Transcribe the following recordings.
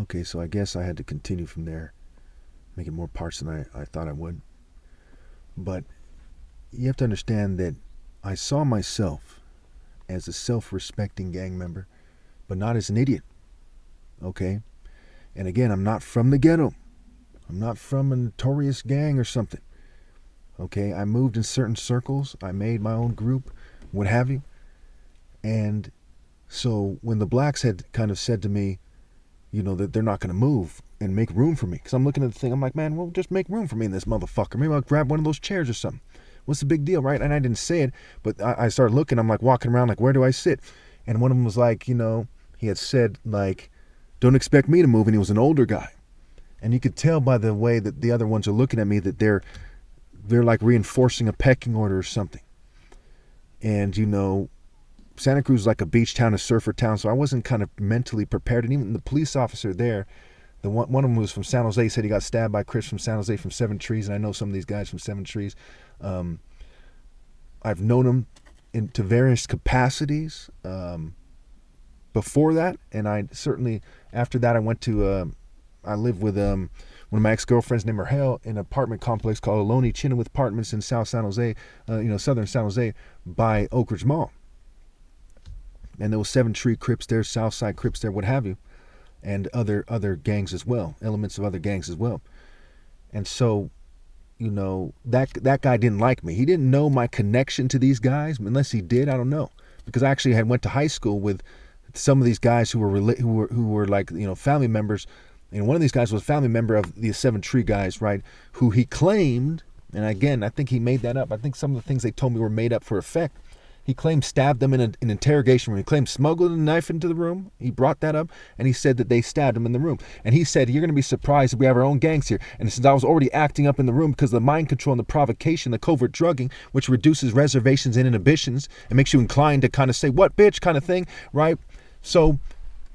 Okay, so I guess I had to continue from there, making more parts than I thought I would. But you have to understand that I saw myself as a self-respecting gang member, but not as an idiot. Okay? And again, I'm not from the ghetto. I'm not from a notorious gang or something. Okay? I moved in certain circles. I made my own group, what have you. And so when the blacks had kind of said to me, that they're not going to move and make room for me, because I'm looking at the thing, I'm like, man, well, just make room for me in this motherfucker. Maybe I'll grab one of those chairs or something. What's the big deal, right? And I didn't say it, but I started looking. I'm like walking around like, where do I sit? And one of them was like, he had said like, don't expect me to move. And he was an older guy. And you could tell by the way that the other ones are looking at me that they're like reinforcing a pecking order or something. And, Santa Cruz is like a beach town, a surfer town, so I wasn't kind of mentally prepared. And even the police officer there, one of them was from San Jose, said he got stabbed by Chris from San Jose from Seven Trees, and I know some of these guys from Seven Trees. I've known them into various capacities before that, and I certainly, after that, I went to, I lived with one of my ex-girlfriends named Rahel in an apartment complex called Ohlone Chinawith Apartments in South San Jose, southern San Jose by Oak Ridge Mall. And there was Seven Tree Crips there, Southside Crips there, what have you, and other gangs as well, elements of other gangs as well. And so, that guy didn't like me. He didn't know my connection to these guys, unless he did, I don't know, because I actually had went to high school with some of these guys who were like family members. And one of these guys was a family member of the Seven Tree guys, right? Who he claimed, and again, I think he made that up. I think some of the things they told me were made up for effect. He claimed stabbed them in an interrogation room. He claimed smuggled a knife into the room. He brought that up, and he said that they stabbed him in the room. And he said, you're going to be surprised that we have our own gangs here. And since I was already acting up in the room because of the mind control and the provocation, the covert drugging, which reduces reservations and inhibitions and makes you inclined to kind of say, what, bitch, kind of thing, right? So,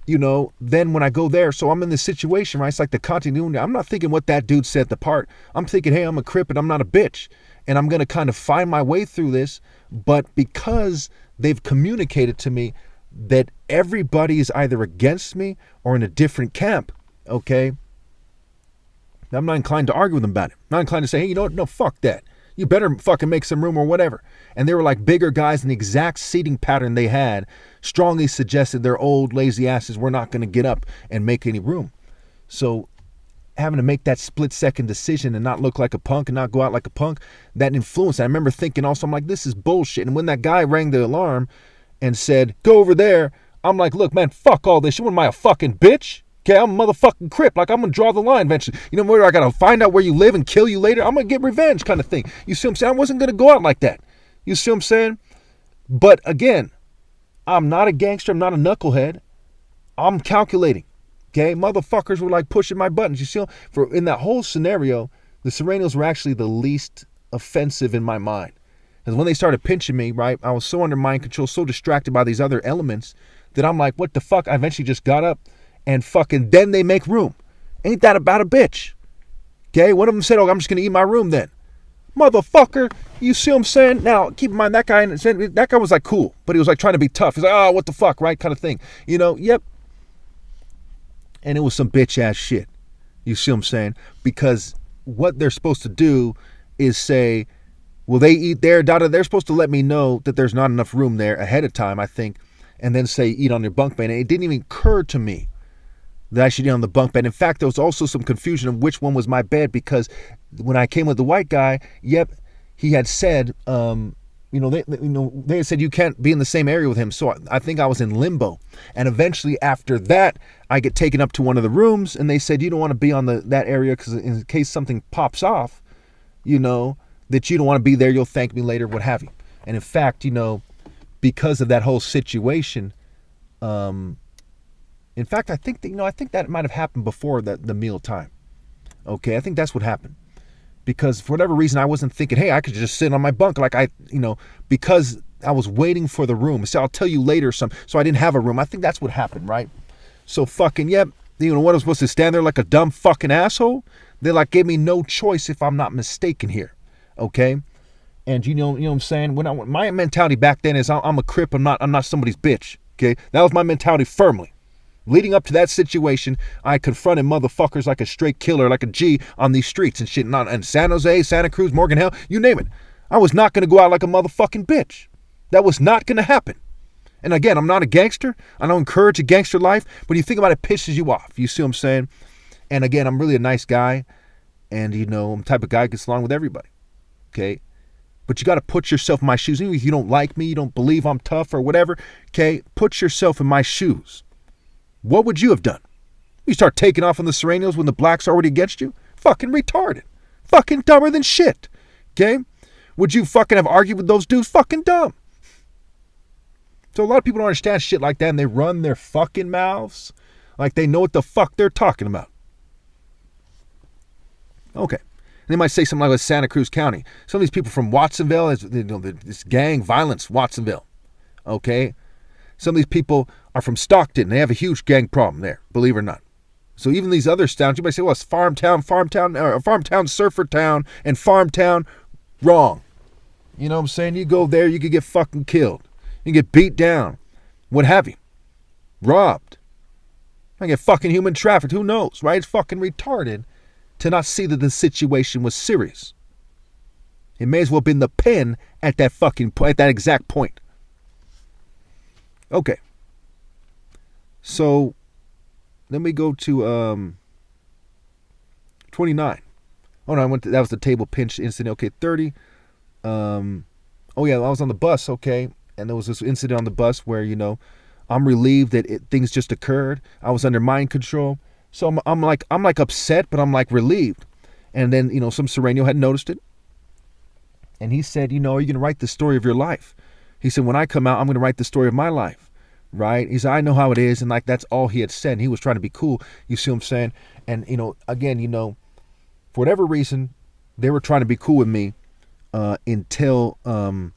then when I go there, so I'm in this situation, right? It's like the continuity. I'm not thinking what that dude said at the part. I'm thinking, hey, I'm a Crip and I'm not a bitch. And I'm going to kind of find my way through this. But because they've communicated to me that everybody is either against me or in a different camp, okay, I'm not inclined to argue with them about it. I'm not inclined to say, hey, you know what? No, fuck that. You better fucking make some room or whatever. And they were like bigger guys, and the exact seating pattern they had strongly suggested their old lazy asses were not going to get up and make any room. So having to make that split-second decision and not look like a punk and not go out like a punk, that influence. I remember thinking also, I'm like, this is bullshit. And when that guy rang the alarm and said, go over there, I'm like, look, man, fuck all this. You want my fucking bitch? Okay, I'm a motherfucking Crip. Like, I'm going to draw the line eventually. Where I got to find out where you live and kill you later? I'm going to get revenge kind of thing. You see what I'm saying? I wasn't going to go out like that. You see what I'm saying? But again, I'm not a gangster. I'm not a knucklehead. I'm calculating. Okay, motherfuckers were like pushing my buttons. You see, in that whole scenario, the Serranos were actually the least offensive in my mind. Because when they started pinching me, right, I was so under mind control, so distracted by these other elements that I'm like, what the fuck? I eventually just got up and fucking then they make room. Ain't that about a bitch? Okay, one of them said, oh, I'm just going to eat my room then. Motherfucker, you see what I'm saying? Now, keep in mind, that guy was like cool, but he was like trying to be tough. He's like, oh, what the fuck, right, kind of thing. Yep. And it was some bitch ass shit. You see what I'm saying? Because what they're supposed to do is say, will they eat there? They're supposed to let me know that there's not enough room there ahead of time, I think, and then say eat on your bunk bed. And it didn't even occur to me that I should eat on the bunk bed. In fact, there was also some confusion of which one was my bed, because when I came with the white guy, yep, he had said, they had said you can't be in the same area with him. So I think I was in limbo. And eventually after that, I get taken up to one of the rooms, and they said, you don't want to be on that area because in case something pops off, that you don't want to be there. You'll thank me later, what have you. And in fact, because of that whole situation, in fact, I think that might have happened before the meal time. Okay, I think that's what happened. Because for whatever reason, I wasn't thinking, hey, I could just sit on my bunk. Like because I was waiting for the room. So I'll tell you later so I didn't have a room. I think that's what happened, right? So fucking, yep. What, I'm supposed to stand there like a dumb fucking asshole? They like gave me no choice if I'm not mistaken here. Okay? And you know what I'm saying? My mentality back then is I'm a Crip. I'm not somebody's bitch. Okay? That was my mentality firmly. Leading up to that situation, I confronted motherfuckers like a straight killer, like a G on these streets and shit. And San Jose, Santa Cruz, Morgan Hill, you name it. I was not going to go out like a motherfucking bitch. That was not going to happen. And again, I'm not a gangster. I don't encourage a gangster life. But you think about it, it pisses you off. You see what I'm saying? And again, I'm really a nice guy. And, I'm the type of guy who gets along with everybody. Okay? But you got to put yourself in my shoes. Even if you don't like me, you don't believe I'm tough or whatever. Okay? Put yourself in my shoes. What would you have done? You start taking off on the Serranos when the blacks are already against you? Fucking retarded. Fucking dumber than shit. Okay? Would you fucking have argued with those dudes? Fucking dumb. So a lot of people don't understand shit like that, and they run their fucking mouths like they know what the fuck they're talking about. Okay. They might say something like Santa Cruz County. Some of these people from Watsonville, this gang violence, Watsonville. Okay? Some of these people are from Stockton. They have a huge gang problem there, believe it or not. So even these other towns, you might say, well, it's farmtown, surfer town, and farmtown. Wrong. You know what I'm saying? You go there, you could get fucking killed. You get beat down. What have you? Robbed. I get fucking human trafficked. Who knows, right? It's fucking retarded to not see that the situation was serious. It may as well have been the pen at that exact point. Okay. So then we go to 29. Oh no, that was the table pinch incident. Okay, 30. Oh yeah, I was on the bus, okay, and there was this incident on the bus where, I'm relieved that things just occurred. I was under mind control. So I'm like upset, but I'm like relieved. And then, some Serrano had noticed it. And he said, are you going to write the story of your life? He said, when I come out, I'm going to write the story of my life. Right? He said, I know how it is. And that's all he had said. He was trying to be cool. You see what I'm saying? And, again, for whatever reason, they were trying to be cool with me until the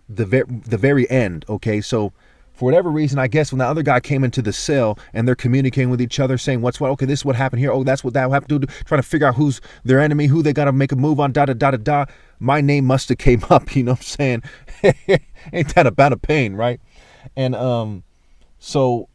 very end. Okay. So for whatever reason, I guess when the other guy came into the cell and they're communicating with each other, saying what's what, okay, this is what happened here. Oh, that's what that happened to do. Trying to figure out who's their enemy, who they got to make a move on, da. My name must have came up, you know what I'm saying? Ain't that about a pain, right? And so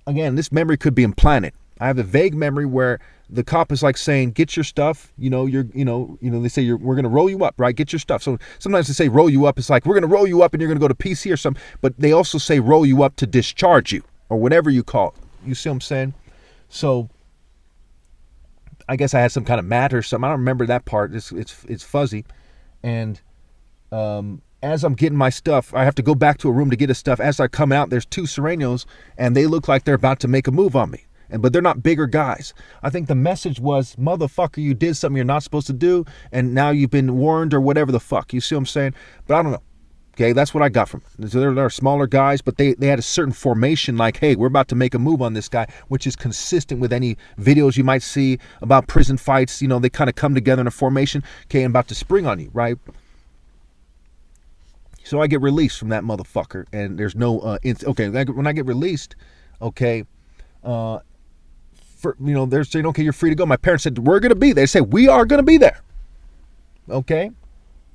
again, this memory could be implanted. I have a vague memory where the cop is like saying, get your stuff, they say we're going to roll you up, right? Get your stuff. So sometimes they say roll you up. It's like, we're going to roll you up and you're going to go to PC or something, but they also say roll you up to discharge you or whatever you call it. You see what I'm saying? So I guess I had some kind of mat or something. I don't remember that part. It's fuzzy. And, as I'm getting my stuff, I have to go back to a room to get his stuff. As I come out, there's two Serranos and they look like they're about to make a move on me. But they're not bigger guys. I think the message was, motherfucker, you did something you're not supposed to do, and now you've been warned or whatever the fuck. You see what I'm saying? But I don't know. Okay, that's what I got from it. So they're smaller guys, but they had a certain formation like, hey, we're about to make a move on this guy, which is consistent with any videos you might see about prison fights. They kind of come together in a formation, okay, and about to spring on you, right? So I get released from that motherfucker, and there's no, when I get released, okay, they're saying, okay, you're free to go. My parents said, we're going to be there. They say, we are going to be there. Okay.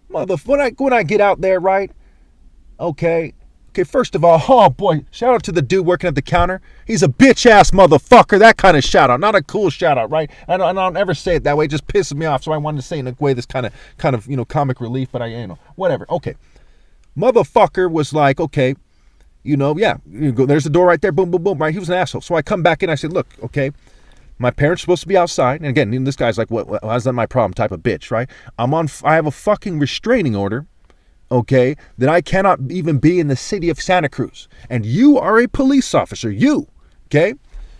When I get out there, right? Okay, first of all, oh boy, shout out to the dude working at the counter. He's a bitch ass motherfucker. That kind of shout out, not a cool shout out, right? I don't ever say it that way. It just pisses me off. So I wanted to say it in a way that's kind of, comic relief, but whatever. Okay. Motherfucker was like, okay, there's the door right there. Boom, boom, boom, right? He was an asshole. So I come back in. I said, look, okay, my parents are supposed to be outside. And again, this guy's like, what how's that my problem type of bitch, right? I have a fucking restraining order, okay, that I cannot even be in the city of Santa Cruz. And you are a police officer, okay?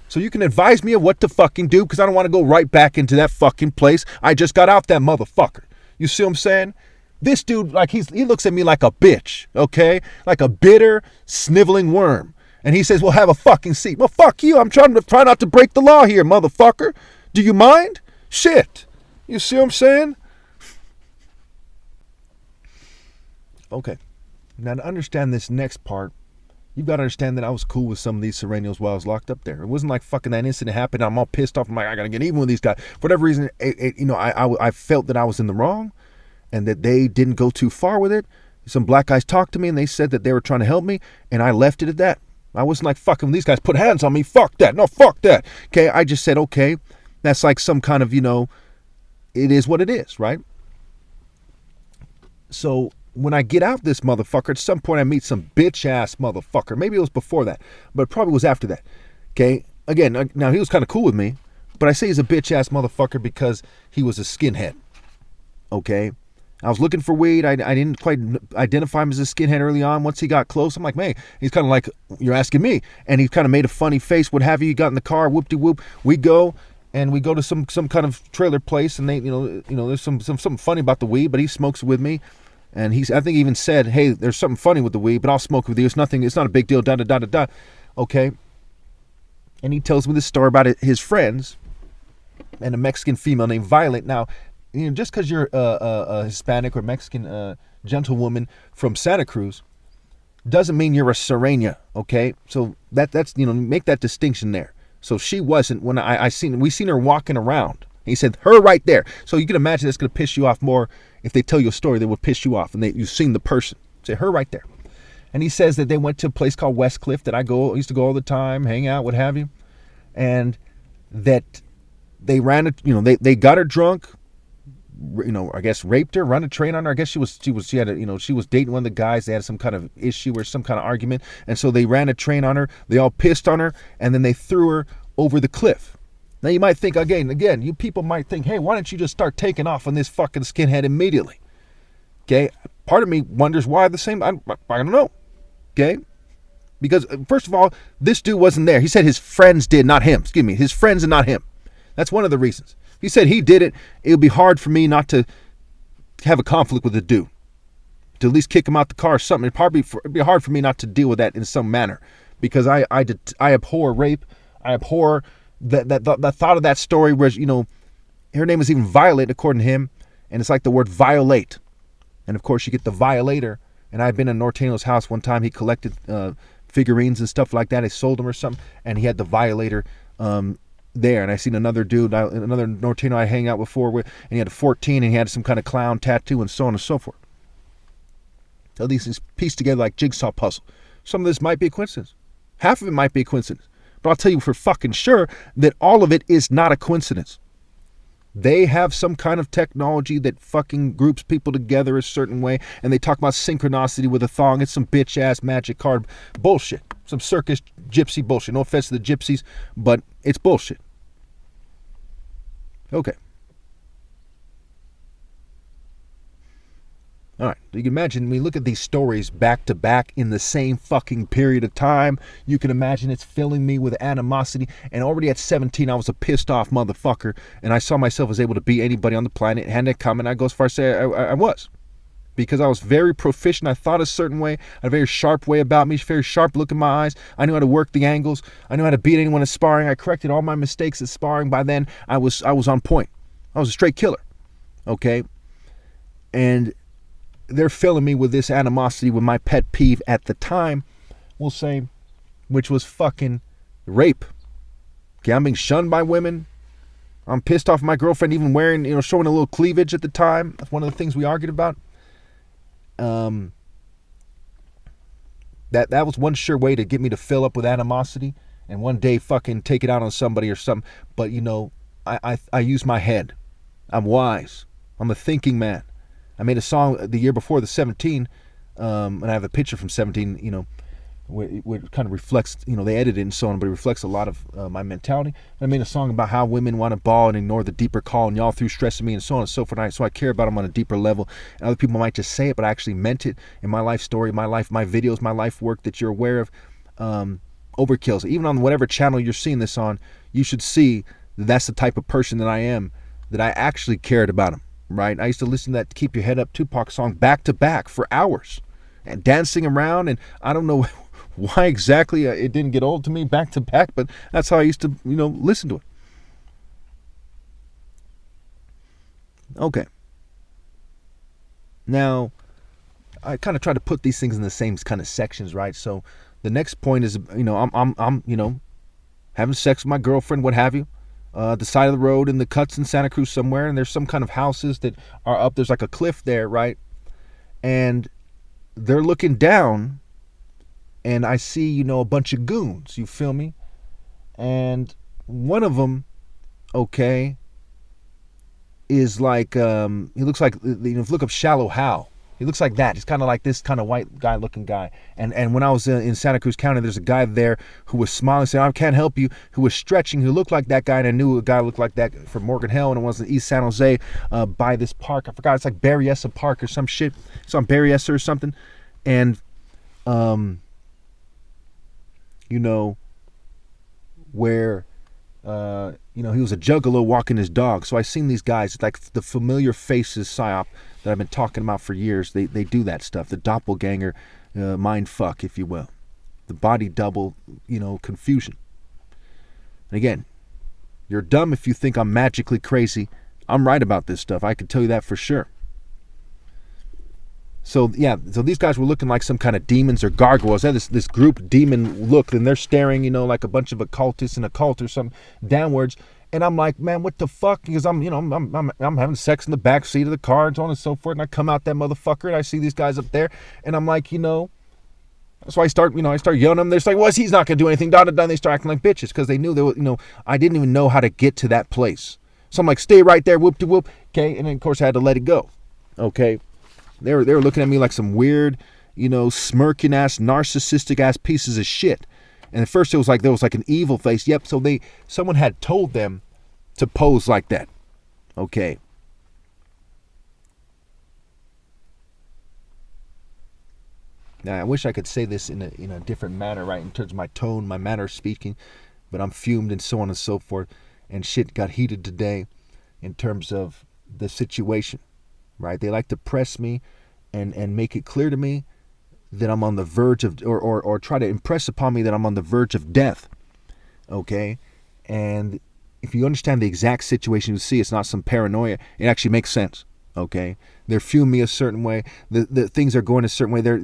So you can advise me of what to fucking do because I don't want to go right back into that fucking place. I just got out that motherfucker. You see what I'm saying? This dude, like, he looks at me like a bitch, okay? Like a bitter, sniveling worm. And he says, well, have a fucking seat. Well, fuck you. I'm try not to break the law here, motherfucker. Do you mind? Shit. You see what I'm saying? Okay. Now, to understand this next part, you've got to understand that I was cool with some of these Serranos while I was locked up there. It wasn't like fucking that incident happened. I'm all pissed off. I'm like, I got to get even with these guys. For whatever reason, I felt that I was in the wrong and that they didn't go too far with it. Some black guys talked to me and they said that they were trying to help me, and I left it at that. I wasn't like, fucking, these guys put hands on me. Fuck that. No, fuck that. Okay, I just said, okay, that's like some kind of, it is what it is, right? So when I get out this motherfucker, at some point I meet some bitch ass motherfucker. Maybe it was before that, but it probably was after that. Okay, again, now he was kind of cool with me, but I say he's a bitch ass motherfucker because he was a skinhead. Okay, I was looking for weed. I didn't quite identify him as a skinhead early on. Once he got close, I'm like, man, he's kind of like, you're asking me. And he kind of made a funny face, what have you. He got in the car, whoop-de-whoop. We go to some kind of trailer place, and they, there's something funny about the weed, but he smokes with me. And I think he even said, hey, there's something funny with the weed, but I'll smoke with you. It's nothing, it's not a big deal, da-da-da-da-da. Okay. And he tells me this story about his friends and a Mexican female named Violet. Now, just because you're a Hispanic or Mexican gentlewoman from Santa Cruz doesn't mean you're a Serena, okay? So that's make that distinction there. So she wasn't when we seen her walking around. He said, her right there. So you can imagine that's going to piss you off more if they tell you a story that would piss you off and you've seen the person. Say, her right there. And he says that they went to a place called Westcliff that I used to go all the time, hang out, what have you. And that they they got her drunk, I guess raped her, run a train on her. I guess she was dating one of the guys. They had some kind of issue or some kind of argument. And so they ran a train on her. They all pissed on her, and then they threw her over the cliff. Now you might think, again, you people might think, hey, why don't you just start taking off on this fucking skinhead immediately? Okay? Part of me wonders why the same, I don't know. Okay? Because, first of all, this dude wasn't there. He said his friends did, not him. Excuse me, his friends and not him. That's one of the reasons. If he said he did it, it would be hard for me not to have a conflict with the dude. To at least kick him out the car or something. It'd be hard for me not to deal with that in some manner. Because I abhor rape. I abhor the thought of that story where, her name is even Violet, according to him. And it's like the word violate. And, of course, you get the violator. And I've been in Norteño's house one time. He collected figurines and stuff like that. I sold them or something. And he had the violator there. And I seen another dude, another Norteño I hang out before with, and he had a 14 and he had some kind of clown tattoo and so on and so forth. So these things pieced together like jigsaw puzzle. Some of this might be a coincidence. Half of it might be a coincidence. But I'll tell you for fucking sure that all of it is not a coincidence. They have some kind of technology that fucking groups people together a certain way, and they talk about synchronicity with a thong. It's some bitch-ass magic card bullshit. Some circus gypsy bullshit. No offense to the gypsies, but it's bullshit. Okay. All right, you can imagine, when you look at these stories back to back in the same fucking period of time, you can imagine it's filling me with animosity. And already at 17, I was a pissed off motherfucker, and I saw myself as able to beat anybody on the planet. And that comment, I go as far as say I was. Because I was very proficient. I thought a certain way, a very sharp way about me, very sharp look in my eyes. I knew how to work the angles. I knew how to beat anyone at sparring. I corrected all my mistakes at sparring. By then, I was on point. I was a straight killer. Okay? And they're filling me with this animosity with my pet peeve at the time, we'll say, which was fucking rape. Okay, I'm being shunned by women. I'm pissed off at my girlfriend even wearing, showing a little cleavage at the time. That's one of the things we argued about. That was one sure way to get me to fill up with animosity and one day fucking take it out on somebody or something. But I use my head. I'm wise. I'm a thinking man. I made a song the year before, the 17, and I have a picture from 17, where it kind of reflects, they edited it and so on, but it reflects a lot of my mentality. I made a song about how women want to ball and ignore the deeper call, and y'all through stressing me and so on and so forth. So I care about them on a deeper level. And other people might just say it, but I actually meant it in my life story, my videos, my life work that you're aware of. Overkills. Even on whatever channel you're seeing this on, you should see that that's the type of person that I am, that I actually cared about them. Right? I used to listen to that Keep Your Head Up Tupac song back to back for hours and dancing around, and I don't know why exactly it didn't get old to me back to back, but that's how I used to, listen to it. Okay. Now, I kind of try to put these things in the same kind of sections, right? So the next point is, I'm having sex with my girlfriend, what have you. The side of the road in the cuts in Santa Cruz somewhere, and there's some kind of houses that are up. There's like a cliff there, right? And they're looking down and I see, you know, a bunch of goons. You feel me? And one of them, okay, is like he looks like, you know, if you look up Shallow Hal, he looks like that. He's kind of like this kind of white guy looking guy. And when I was in Santa Cruz County, there's a guy there who was smiling, saying, I can't help you, who was stretching, who looked like that guy. And I knew a guy looked like that from Morgan Hill, and it was in East San Jose by this park. I forgot. It's like Berryessa Park or some shit. It's on Berryessa or something. And, you know, where you know, he was a juggalo walking his dog. So I seen these guys, like the familiar faces psyop that I've been talking about for years. They do that stuff, the doppelganger mind fuck, if you will, the body double, you know, confusion. And again, you're dumb if you think I'm magically crazy. I'm right about this stuff. I can tell you that for sure. So yeah, so these guys were looking like some kind of demons or gargoyles. They had this group demon look, and they're staring, you know, like a bunch of occultists in a cult or something downwards. And I'm like, man, what the fuck? Because I'm, you know, I'm having sex in the back seat of the car and so on and so forth. And I come out that motherfucker and I see these guys up there, and I'm like, you know, so I start yelling at them. They're like, well, he's not gonna do anything. Da da da. They start acting like bitches because they knew they were, you know, I didn't even know how to get to that place. So I'm like, stay right there, whoop de whoop, okay. And then of course I had to let it go, okay. They were looking at me like some weird, you know, smirking ass, narcissistic ass pieces of shit. And at first it was like there was like an evil face. Yep. So someone had told them to pose like that. Okay. Now I wish I could say this in a different manner, right? In terms of my tone, my manner of speaking, but I'm fumed and so on and so forth. And shit got heated today in terms of the situation. Right? They like to press me and make it clear to me that I'm on the verge of, or try to impress upon me that I'm on the verge of death. Okay? And if you understand the exact situation, you see it's not some paranoia. It actually makes sense. Okay? They're viewing me a certain way. The things are going a certain way. They're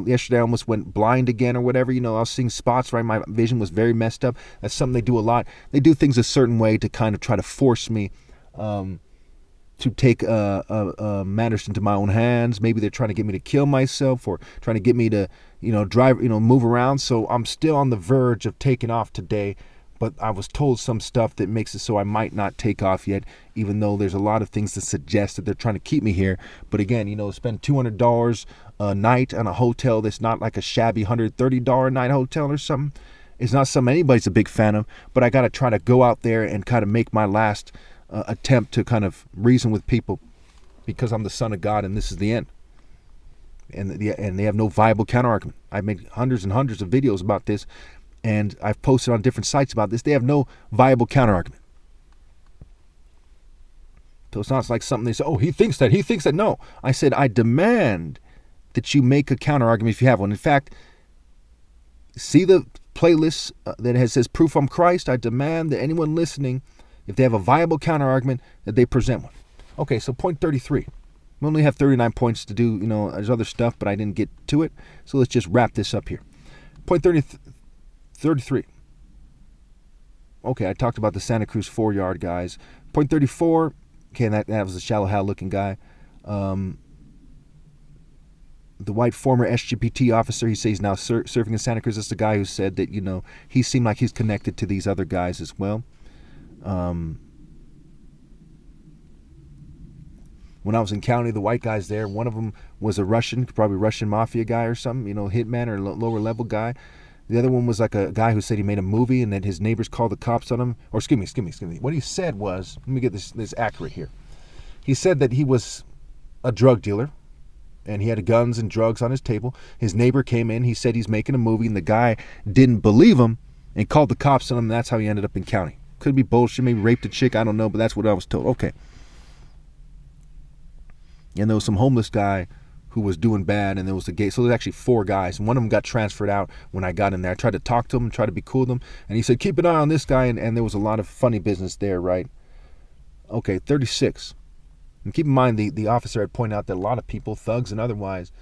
yesterday I almost went blind again or whatever. You know, I was seeing spots, right? My vision was very messed up. That's something they do a lot. They do things a certain way to kind of try to force me to take matters into my own hands. Maybe they're trying to get me to kill myself, or trying to get me to, you know, drive, you know, move around. So I'm still on the verge of taking off today, but I was told some stuff that makes it so I might not take off yet, even though there's a lot of things that suggest that they're trying to keep me here. But again, you know, spend $200 a night on a hotel that's not like a shabby $130 a night hotel or something. It's not something anybody's a big fan of, but I got to try to go out there and kind of make my last attempt to kind of reason with people, because I'm the son of God and this is the end. And they have no viable counterargument. I've made hundreds and hundreds of videos about this, and I've posted on different sites about this. They have no viable counterargument. So it's not like something they say, oh, he thinks that. No, I said, I demand that you make a counterargument if you have one. In fact, see the playlist that says Proof I'm Christ. I demand that anyone listening, if they have a viable counterargument, that they present one. Okay, so point 33. We only have 39 points to do, you know, there's other stuff, but I didn't get to it. So let's just wrap this up here. Point 33. Okay, I talked about the Santa Cruz 4-yard guys. Point 34, okay, that was a Shallow Hal looking guy. The white former SGPT officer, he says he's now serving in Santa Cruz. That's the guy who said that, you know, he seemed like he's connected to these other guys as well. When I was in county, the white guys there, one of them was a Russian, probably Russian mafia guy or something, you know, hitman or lower level guy. The other one was like a guy who said he made a movie and that his neighbors called the cops on him. Or excuse me. What he said was, let me get this accurate here. He said that he was a drug dealer and he had guns and drugs on his table. His neighbor came in, he said he's making a movie, and the guy didn't believe him and called the cops on him, and that's how he ended up in county. Could be bullshit, maybe raped a chick, I don't know, but that's what I was told. Okay. And there was some homeless guy who was doing bad, and there was a gay. So there's actually 4 guys, and one of them got transferred out when I got in there. I tried to talk to him and try to be cool with him, and he said, keep an eye on this guy, and there was a lot of funny business there, right? Okay, 36. And keep in mind, the officer had pointed out that a lot of people, thugs and otherwise,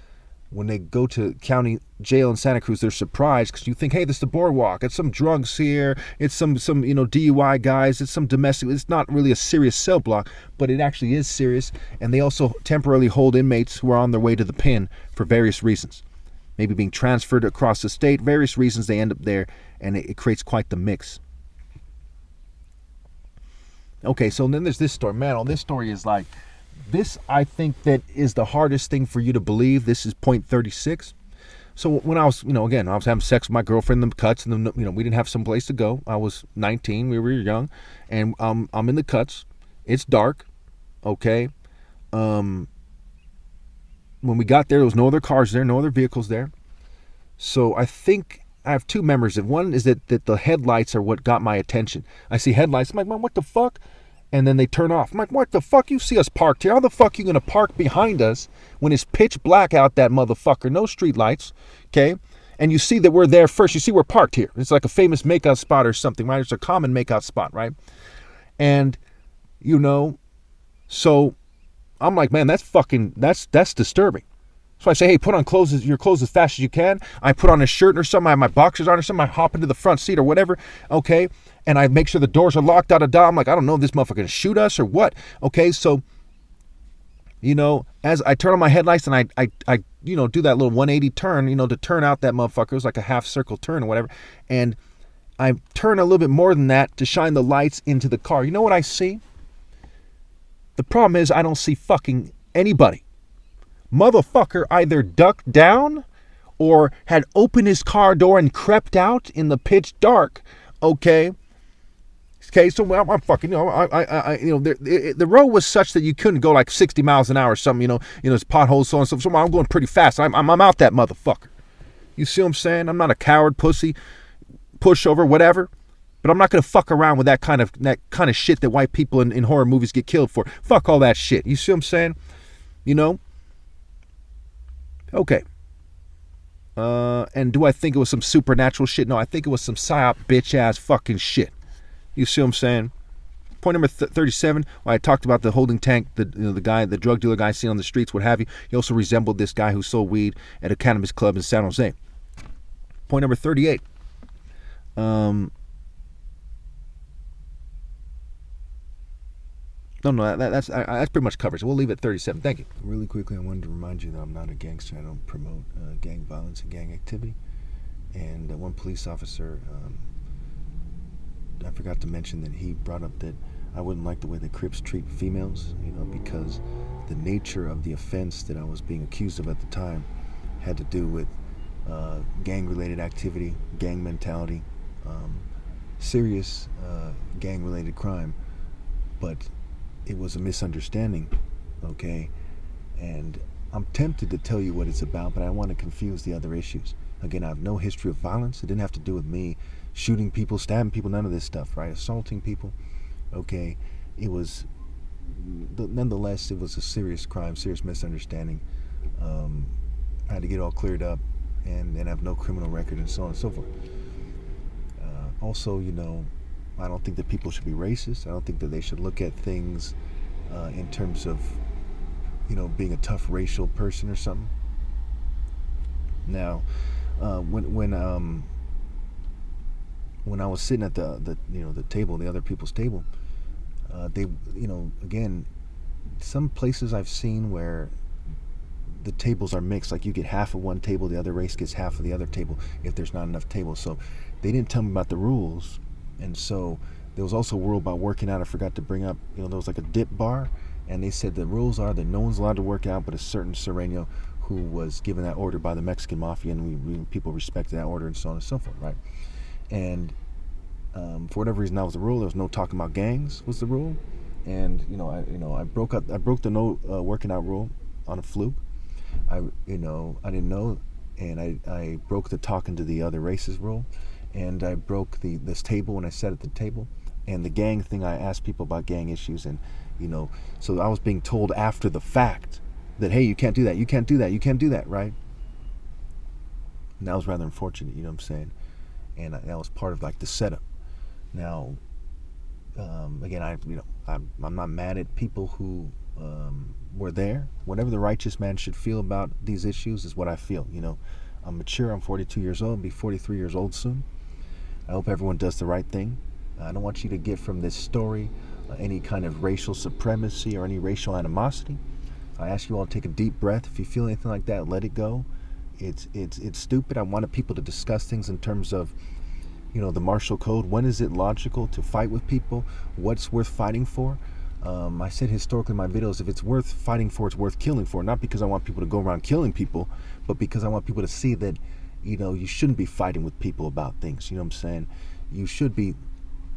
when they go to county jail in Santa Cruz, they're surprised because you think, hey, this is the boardwalk. It's some drugs here. It's some you know, DUI guys. It's some domestic. It's not really a serious cell block, but it actually is serious. And they also temporarily hold inmates who are on their way to the pen for various reasons. maybe being transferred across the state. Various reasons they end up there, and it creates quite the mix. Okay, so then there's this story. Man, this story is like, this I think that is the hardest thing for you to believe. This is point 36. So when I was, again, I was having sex with my girlfriend in the cuts, and we didn't have some place to go. I was 19, we were young, and I'm in the cuts. It's dark, okay. When we got there was no other cars there, no other vehicles there. So I think I have two memories of. One is that the headlights are what got my attention. I see headlights. I'm like, man, what the fuck? And then they turn off. I'm like, what the fuck? You see us parked here. How the fuck you going to park behind us when it's pitch black out that motherfucker? No street lights, okay? And you see that we're there first. You see we're parked here. It's like a famous makeout spot or something, right? It's a common makeout spot, right? And, so I'm like, man, that's disturbing. So I say, hey, put on your clothes as fast as you can. I put on a shirt or something. I have my boxers on or something. I hop into the front seat or whatever. Okay. And I make sure the doors are locked out of I'm like, I don't know if this motherfucker going to shoot us or what. Okay. So, as I turn on my headlights and I do that little 180 turn, to turn out that motherfucker. It was like a half circle turn or whatever. And I turn a little bit more than that to shine the lights into the car. You know what I see? The problem is I don't see fucking anybody. Motherfucker either ducked down or had opened his car door and crept out in the pitch dark. Okay. So I'm fucking, the road was such that you couldn't go like 60 miles an hour or something, there's potholes, so on and so forth. So I'm going pretty fast. I'm out that motherfucker. You see what I'm saying? I'm not a coward, pussy, pushover, whatever. But I'm not going to fuck around with that kind of shit that white people in horror movies get killed for. Fuck all that shit. You see what I'm saying? Okay. And do I think it was some supernatural shit? No, I think it was some psyop bitch ass fucking shit. You see what I'm saying? Point number 37. Well, I talked about the holding tank, the guy, the drug dealer guy seen on the streets, what have you. He also resembled this guy who sold weed at a cannabis club in San Jose. Point number 38. No, that's pretty much covers it. We'll leave it at 37. Thank you. Really quickly, I wanted to remind you that I'm not a gangster. I don't promote gang violence and gang activity. And one police officer, I forgot to mention that he brought up that I wouldn't like the way the Crips treat females, because the nature of the offense that I was being accused of at the time had to do with gang-related activity, gang mentality, serious gang-related crime. But it was a misunderstanding, okay? And I'm tempted to tell you what it's about, but I want to confuse the other issues. Again, I have no history of violence. It didn't have to do with me shooting people, stabbing people, none of this stuff, right? Assaulting people, okay? It was, nonetheless, it was a serious crime, serious misunderstanding. I had to get all cleared up and I have no criminal record and so on and so forth. Also, I don't think that people should be racist. I don't think that they should look at things in terms of, being a tough racial person or something. Now, when I was sitting at the table, the other people's table, they, again, some places I've seen where the tables are mixed, like you get half of one table, the other race gets half of the other table if there's not enough tables. So they didn't tell me about the rules. And so there was also a rule about working out. I forgot to bring up, there was like a dip bar, and they said the rules are that no one's allowed to work out but a certain Sereno who was given that order by the Mexican mafia, and people respected that order and so on and so forth, right? And for whatever reason, that was the rule. There was no talking about gangs was the rule, and I broke the no working out rule on a fluke. I didn't know, and I broke the talking to the other races rule. And I broke this table when I sat at the table. And the gang thing, I asked people about gang issues. And, so I was being told after the fact that, hey, you can't do that. You can't do that. You can't do that, right? And that was rather unfortunate, you know what I'm saying? And that was part of, like, the setup. Now, again, I'm not mad at people who were there. Whatever the righteous man should feel about these issues is what I feel, I'm mature. I'm 42 years old. I'll be 43 years old soon. I hope everyone does the right thing. I don't want you to get from this story any kind of racial supremacy or any racial animosity. I ask you all to take a deep breath. If you feel anything like that, let it go. It's stupid. I wanted people to discuss things in terms of, the martial code. When is it logical to fight with people? What's worth fighting for? I said historically in my videos, if it's worth fighting for, it's worth killing for. Not because I want people to go around killing people, but because I want people to see that, you shouldn't be fighting with people about things. You know what I'm saying? You should be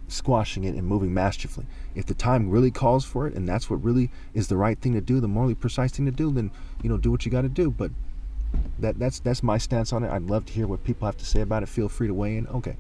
squashing it and moving masterfully. If the time really calls for it, and that's what really is the right thing to do, the morally precise thing to do, then do what you got to do. But that's my stance on it. I'd love to hear what people have to say about it. Feel free to weigh in. Okay.